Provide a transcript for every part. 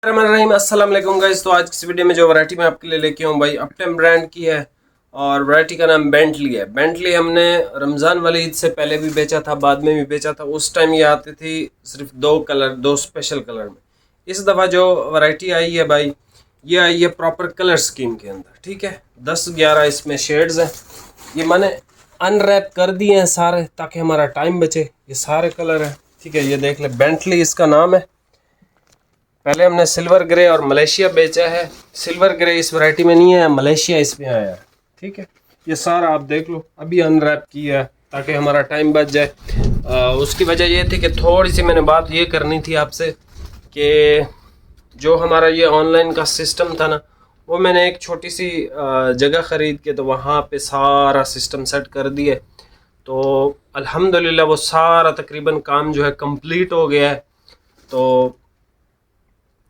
अस्सलाम वालेकुम गाइस। तो आज की इस वीडियो में जो वैरायटी मैं आपके लिए लेके आऊँ भाई अपटेम ब्रांड की है और वैरायटी का नाम बेंटली है। बेंटली हमने रमज़ान वाली ईद से पहले भी बेचा था, बाद में भी बेचा था। उस टाइम ये आती थी सिर्फ दो कलर, दो स्पेशल कलर में। इस दफ़ा जो वैरायटी आई है भाई, ये आई है प्रॉपर कलर स्कीम के अंदर। ठीक है, 10-11 इसमें शेड्स हैं। ये मैंने अनरैप कर दिए हैं सारे ताकि हमारा टाइम बचे। ये सारे कलर हैं। ठीक है, ये देख ले, बेंटली इसका नाम है। पहले हमने सिल्वर ग्रे और मलेशिया बेचा है। सिल्वर ग्रे इस वैरायटी में नहीं है, मलेशिया इसमें आया है। ठीक है, ये सारा आप देख लो, अभी अनरैप किया है ताकि हमारा टाइम बच जाए। उसकी वजह ये थी कि थोड़ी सी मैंने बात ये करनी थी आपसे कि जो हमारा ये ऑनलाइन का सिस्टम था ना, वो मैंने एक छोटी सी जगह ख़रीद के तो वहाँ पे सारा सिस्टम सेट कर दिए। तो अल्हम्दुलिल्लाह वो सारा तकरीबन काम जो है कंप्लीट हो गया है। तो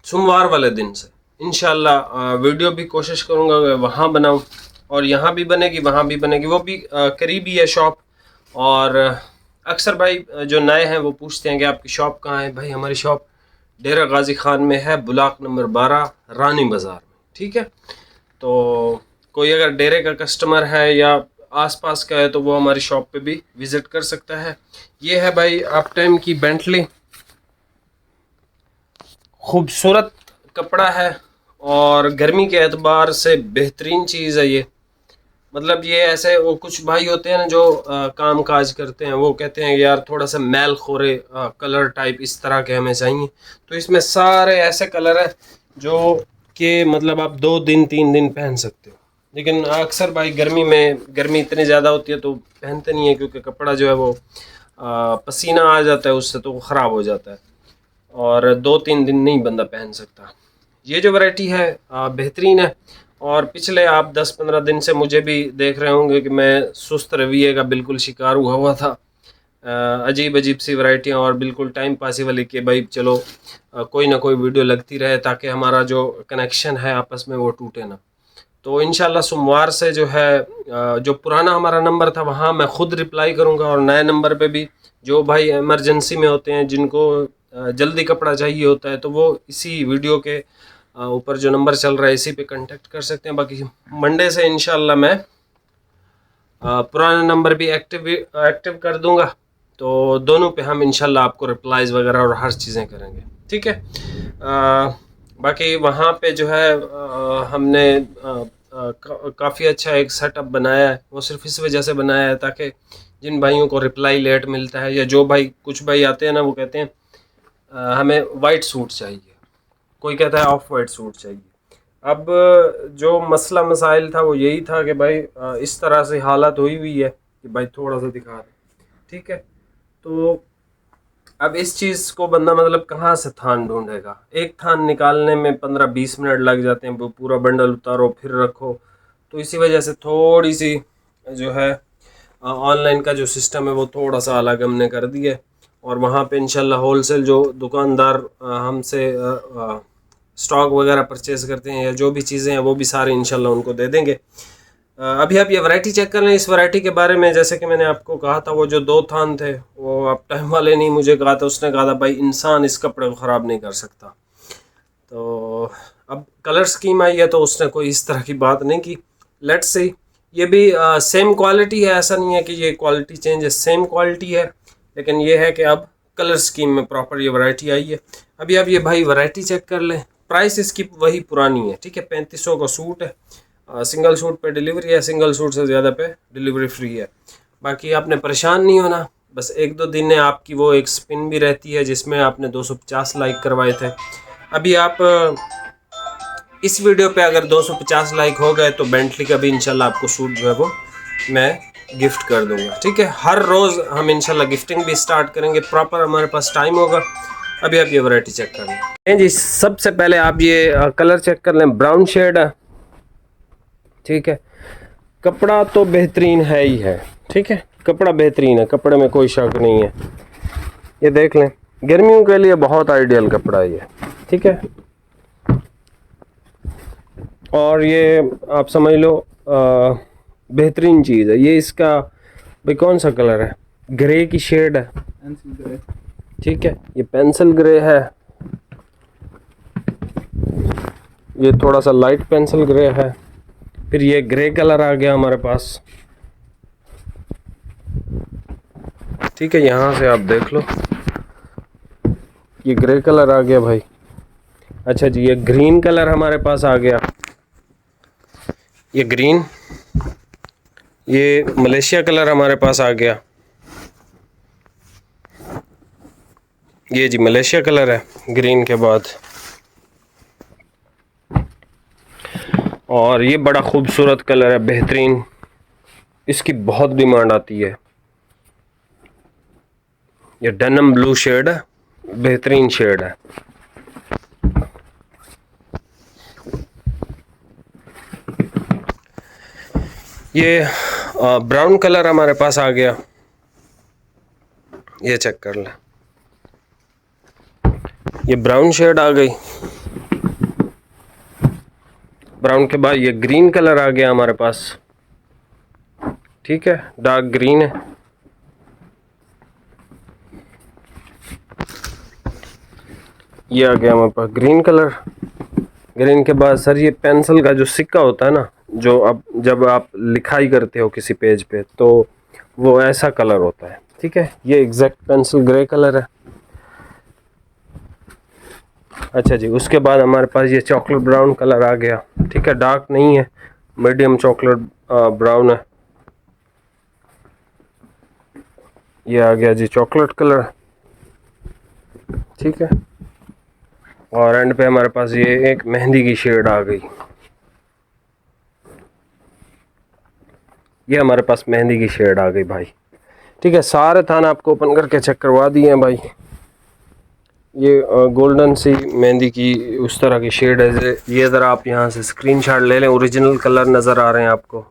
सोमवार वाले दिन से इंशाल्लाह वीडियो भी कोशिश करूँगा वहाँ बनाऊँ, और यहाँ भी बनेगी, वहाँ भी बनेगी। वो भी करीबी है शॉप। और अक्सर भाई जो नए हैं वो पूछते हैं कि आपकी शॉप कहाँ है। भाई हमारी शॉप डेरा गाजी खान में है, ब्लॉक नंबर 12 रानी बाज़ार में। ठीक है, तो कोई अगर डेरे का कस्टमर है या आसपास का है तो वो हमारी शॉप पे भी विज़िट कर सकता है। ये है भाई अपटेम की बेंटली, खूबसूरत कपड़ा है और गर्मी के एतबार से बेहतरीन चीज़ है ये। मतलब ये ऐसे वो कुछ भाई होते हैं ना जो काम काज करते हैं, वो कहते हैं यार थोड़ा सा मैल खोरे कलर टाइप इस तरह के हमें चाहिए। तो इसमें सारे ऐसे कलर हैं जो कि मतलब आप 2 दिन 3 दिन पहन सकते हो। लेकिन अक्सर भाई गर्मी इतनी ज़्यादा होती है तो पहनते नहीं है, क्योंकि कपड़ा जो है वो पसीना आ जाता है उससे, तो वो ख़राब हो जाता है और 2-3 दिन नहीं बंदा पहन सकता। ये जो वैरायटी है बेहतरीन है। और पिछले आप 10-15 दिन से मुझे भी देख रहे होंगे कि मैं सुस्त रवैये का बिल्कुल शिकार हुआ था। अजीब अजीब सी वैरायटियाँ और बिल्कुल टाइम पासी वाली कि भाई चलो कोई ना कोई वीडियो लगती रहे ताकि हमारा जो कनेक्शन है आपस में वो टूटे ना। तो इंशाल्लाह सोमवार से जो है जो पुराना हमारा नंबर था वहाँ मैं ख़ुद रिप्लाई करूँगा, और नए नंबर पे भी जो भाई इमरजेंसी में होते हैं, जिनको जल्दी कपड़ा चाहिए होता है, तो वो इसी वीडियो के ऊपर जो नंबर चल रहा है इसी पे कांटेक्ट कर सकते हैं। बाकी मंडे से इंशाल्लाह मैं पुराना नंबर भी एक्टिव कर दूंगा, तो दोनों पे हम इंशाल्लाह आपको रिप्लाईज वगैरह और हर चीज़ें करेंगे। ठीक है, बाकी वहाँ पे जो है हमने काफ़ी अच्छा एक सेटअप बनाया है। वो सिर्फ इस वजह से बनाया है ताकि जिन भाइयों को रिप्लाई लेट मिलता है, या जो भाई कुछ भाई आते हैं ना वो कहते हैं हमें वाइट सूट चाहिए, कोई कहता है ऑफ वाइट सूट चाहिए। अब जो मसला मसाइल था वो यही था कि भाई इस तरह से हालत हुई है कि भाई थोड़ा सा दिखा दे। ठीक है, तो अब इस चीज़ को बंदा मतलब कहाँ से थान ढूंढेगा। एक थान निकालने में 15-20 मिनट लग जाते हैं, वो पूरा बंडल उतारो फिर रखो। तो इसी वजह से थोड़ी सी जो है ऑनलाइन का जो सिस्टम है वो थोड़ा सा अलग हमने कर दिया है। और वहाँ पे इंशाल्लाह होलसेल जो दुकानदार हमसे स्टॉक वगैरह परचेज़ करते हैं या जो भी चीज़ें हैं वो भी सारे इंशाल्लाह उनको दे देंगे। अभी आप ये वैरायटी चेक कर लें। इस वैरायटी के बारे में जैसे कि मैंने आपको कहा था, वो जो 2 थान थे वो आप टाइम वाले नहीं मुझे कहा था, उसने कहा था भाई इंसान इस कपड़े को ख़राब नहीं कर सकता। तो अब कलर स्कीम आई है तो उसने कोई इस तरह की बात नहीं की। लेट्स सी, ये भी सेम क्वालिटी है, ऐसा नहीं है कि ये क्वालिटी चेंज है, सेम क्वालिटी है। लेकिन ये है कि अब कलर स्कीम में प्रॉपर ये वैरायटी आई है। अभी आप ये भाई वैरायटी चेक कर लें। प्राइस इसकी वही पुरानी है। ठीक है, 3500 का सूट है। सिंगल सूट पे डिलीवरी है, सिंगल सूट से ज़्यादा पे डिलीवरी फ्री है। बाकी आपने परेशान नहीं होना, बस 1-2 दिन में आपकी वो एक स्पिन भी रहती है जिसमें आपने 250 लाइक करवाए थे। अभी आप इस वीडियो पे अगर 250 लाइक हो गए तो बेंटली का भी इंशाल्लाह आपको सूट जो है वो मैं गिफ्ट कर दूंगा। ठीक है, हर रोज़ हम इंशाल्लाह गिफ्टिंग भी स्टार्ट करेंगे, प्रॉपर हमारे पास टाइम होगा। अभी आप ये वैरायटी चेक कर लें जी। सबसे पहले आप ये कलर चेक कर लें, ब्राउन शेड है। ठीक है, कपड़ा तो बेहतरीन है ही है। ठीक है, कपड़ा बेहतरीन है, कपड़े में कोई शक नहीं है। ये देख लें, गर्मियों के लिए बहुत आइडियल कपड़ा है ये। ठीक है, और ये आप समझ लो बेहतरीन चीज़ है। ये इसका भाई कौन सा कलर है, ग्रे की शेड है। ठीक है, ये पेंसिल ग्रे है। ये थोड़ा सा लाइट पेंसिल ग्रे है। फिर ये ग्रे कलर आ गया हमारे पास, ठीक है, यहाँ से आप देख लो, ये ग्रे कलर आ गया भाई। अच्छा जी, ये ग्रीन कलर हमारे पास आ गया, ये ग्रीन, ये मलेशिया कलर हमारे पास आ गया, ये जी मलेशिया कलर है ग्रीन के बाद। और ये बड़ा खूबसूरत कलर है, बेहतरीन, इसकी बहुत डिमांड आती है। ये डेनिम ब्लू शेड है, बेहतरीन शेड है। ये ब्राउन कलर हमारे पास आ गया, ये चेक कर लें, ये ब्राउन शेड आ गई। ब्राउन के बाद ये ग्रीन कलर आ गया हमारे पास, ठीक है, डार्क ग्रीन है। ये आ गया हमारे पास ग्रीन कलर। ग्रीन के बाद सर ये पेंसिल का जो सिक्का होता है ना, जो अब जब आप लिखाई करते हो किसी पेज पे, तो वो ऐसा कलर होता है, ठीक है। ये एग्जैक्ट पेंसिल ग्रे कलर है। अच्छा जी, उसके बाद हमारे पास ये चॉकलेट ब्राउन कलर आ गया, ठीक है, डार्क नहीं है, मीडियम चॉकलेट ब्राउन है। ये आ गया जी चॉकलेट कलर, ठीक है। और एंड पे हमारे पास ये एक मेहंदी की शेड आ गई, ये हमारे पास मेहंदी की शेड आ गई भाई, ठीक है। सारे थान आपको ओपन करके चेक करवा दिए हैं भाई। ये गोल्डन सी मेहंदी की उस तरह की शेड है। ये ज़रा आप यहाँ से स्क्रीनशॉट ले लें, ओरिजिनल कलर नज़र आ रहे हैं आपको,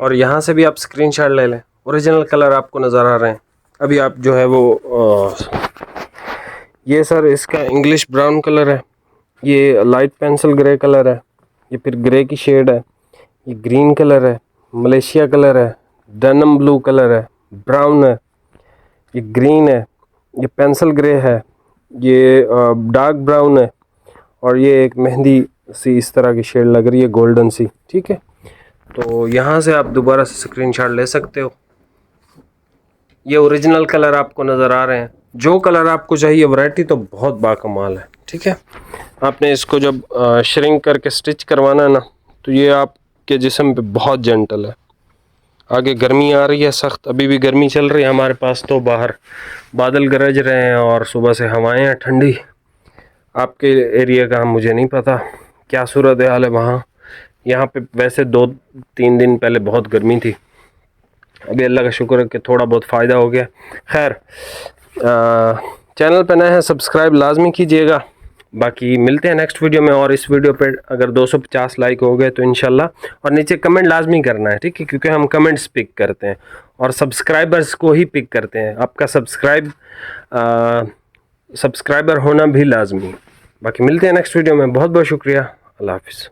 और यहाँ से भी आप स्क्रीनशॉट ले लें, ओरिजिनल कलर आपको नज़र आ रहे हैं। अभी आप जो है वो ये सर इसका इंग्लिश ब्राउन कलर है, ये लाइट पेंसिल ग्रे कलर है, ये फिर ग्रे की शेड है, ये ग्रीन कलर है, मलेशिया कलर है, डेनिम ब्लू कलर है, ब्राउन है, ये ग्रीन है, ये पेंसिल ग्रे है, ये डार्क ब्राउन है, और ये एक मेहंदी सी इस तरह की शेड लग रही है, गोल्डन सी, ठीक है। तो यहाँ से आप दोबारा से स्क्रीनशॉट ले सकते हो। ये ओरिजिनल कलर आपको नज़र आ रहे हैं। जो कलर आपको चाहिए, वैरायटी तो बहुत बाकमाल है, ठीक है। आपने इसको जब श्रिंक करके स्टिच करवाना है ना, तो ये आपके जिस्म पे बहुत जेंटल है। आगे गर्मी आ रही है सख्त, अभी भी गर्मी चल रही है हमारे पास, तो बाहर बादल गरज रहे हैं और सुबह से हवाएं हैं ठंडी। आपके एरिया का मुझे नहीं पता क्या सूरत हाल है वहाँ। यहाँ पे वैसे 2-3 दिन पहले बहुत गर्मी थी, अभी अल्लाह का शुक्र है कि थोड़ा बहुत फ़ायदा हो गया। खैर, चैनल पे नए हैं, सब्सक्राइब लाजमी कीजिएगा। बाकी मिलते हैं नेक्स्ट वीडियो में। और इस वीडियो पे अगर 250 लाइक हो गए तो इंशाल्लाह, और नीचे कमेंट लाजमी करना है, ठीक है, क्योंकि हम कमेंट्स पिक करते हैं और सब्सक्राइबर्स को ही पिक करते हैं। आपका सब्सक्राइबर होना भी लाजमी। बाकी मिलते हैं नेक्स्ट वीडियो में। बहुत बहुत शुक्रिया, अल्लाह हाफिज़।